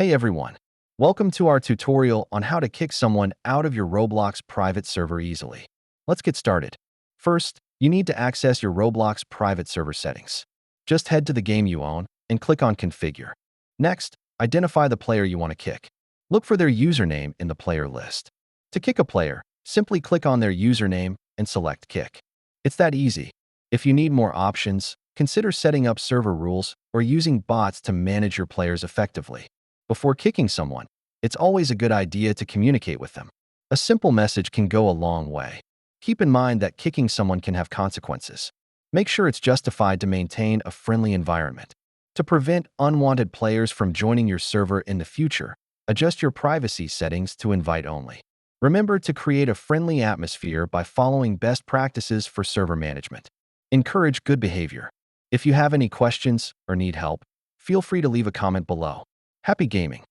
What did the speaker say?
Hey everyone, welcome to our tutorial on how to kick someone out of your Roblox private server easily. Let's get started. First, you need to access your Roblox private server settings. Just head to the game you own and click on Configure. Next, identify the player you want to kick. Look for their username in the player list. To kick a player, simply click on their username and select Kick. It's that easy. If you need more options, consider setting up server rules or using bots to manage your players effectively. Before kicking someone, it's always a good idea to communicate with them. A simple message can go a long way. Keep in mind that kicking someone can have consequences. Make sure it's justified to maintain a friendly environment. To prevent unwanted players from joining your server in the future, adjust your privacy settings to invite only. Remember to create a friendly atmosphere by following best practices for server management. Encourage good behavior. If you have any questions or need help, feel free to leave a comment below. Happy gaming!